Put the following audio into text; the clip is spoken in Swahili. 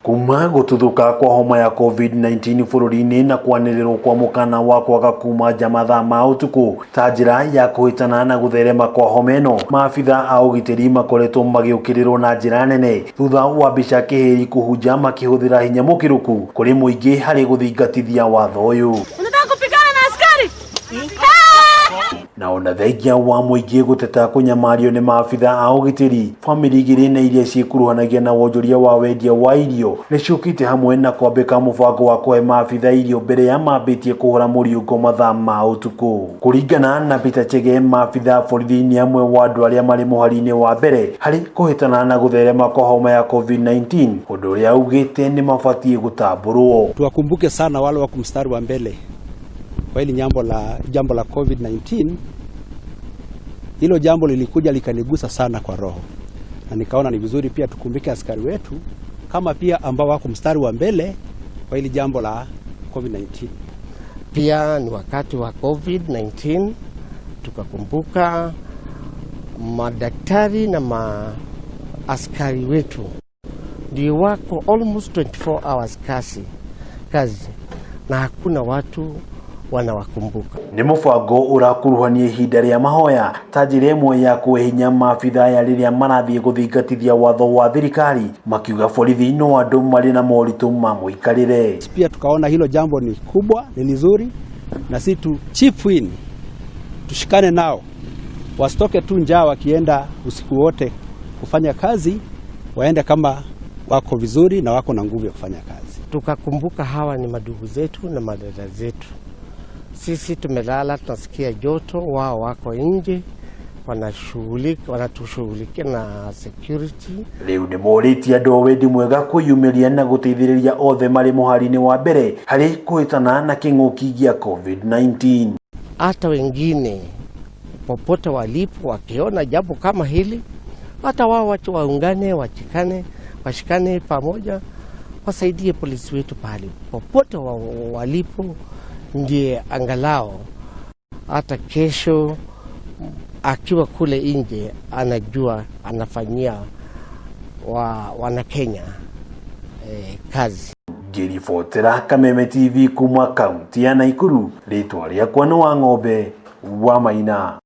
Kuuma gututhuka kwa homa ya COVID-19 bururi-ini na kwanĩrĩrwo kwa mukana wa kwaga kuuma mathaa ma utuku ta njira ya kuhitana na gutherema kwa homa ĩno, maabitha a ugitiri makoretwo magiũkĩrĩrwo na njira nene thutha wa mbica kĩhĩri kuhunja makĩhũthĩra hinya mũkĩrũku kũrĩ mũingĩ harĩ guthingatithia watho ũyũ. Unataka kupigana na askari? Na ona thengia wa mũingĩ gũteta kũnyamario nĩ maabitha a ugitiri, famĩlĩ igĩrĩ na iria ciĩkuruhanagia na wonjoria wa wendia wa irio nĩciũkĩte hamwe na kwambĩka mũbango wa kũhe maabitha irio mbere ya maambĩtie kũhũra mũriũngo mathaa ma ũtukũ. Kũringana na Peter Chege, maabitha borithi nĩ amwe wa andũ arĩa marĩ mũhari-inĩ wa mbere harĩ kũhĩtana na gũtherema kwa homa ya COVID-19, ũndũ ũrĩa augĩte nĩ mabatiĩ gũtambũrwo. Tuwakumbuke sana wale wako mstari wa mbele kwa hili jambo la COVID-19. Hilo jambo lilikuja likanigusa sana kwa roho, na nikaona ni vizuri pia tukumbuke askari wetu kama pia ambao wako mstari wa mbele kwa hili jambo la COVID-19. Pia ni wakati wa COVID-19 tukakumbuka madaktari na askari wetu ndio wako almost 24 hours kazi na hakuna watu wanawakumbuka. Ni mũbango ũrakuruhania ihinda rĩa mahoya ta njĩra ĩmwe ya kũhinya maabitha aya rĩrĩa marathiĩ guthingatithia watho wa thirikari, makiuga borithi no andũ marĩ na moritũ ma mũikarĩre. Pia tukaona hilo jambo ni kubwa, ni nzuri, na si tu chip win, tushikane nao wasitoke tu njaa wakienda usiku wote kufanya kazi, waende kama wako vizuri na wako na nguvu ya kufanya kazi. Tukakumbuka hawa ni madugu zetu na madada zetu. Sisi tumelala tunasikia joto, wao wako nje wanatushughulikia na security. Leo nĩ morĩtie andũ wendi mwega kwĩyumĩria na gũteithĩrĩria othe marĩ mũhari-inĩ wa mbere harĩ kũhĩtana na kĩng'ũki gĩa COVID-19. Hata wengine popote walipo wakiona jambo kama hili, hata wao waungane, washikane pamoja, wasaidie polisi wetu pale popote walipo, ndiye angalao hata kesho akiwa kule nje anajua anafanyia wana Kenya kazi. Ngĩribotera Kameme TV kuma kaunti ya Nakuru, rĩtwa rĩakwa nĩ wa ng'ombe wa Maina.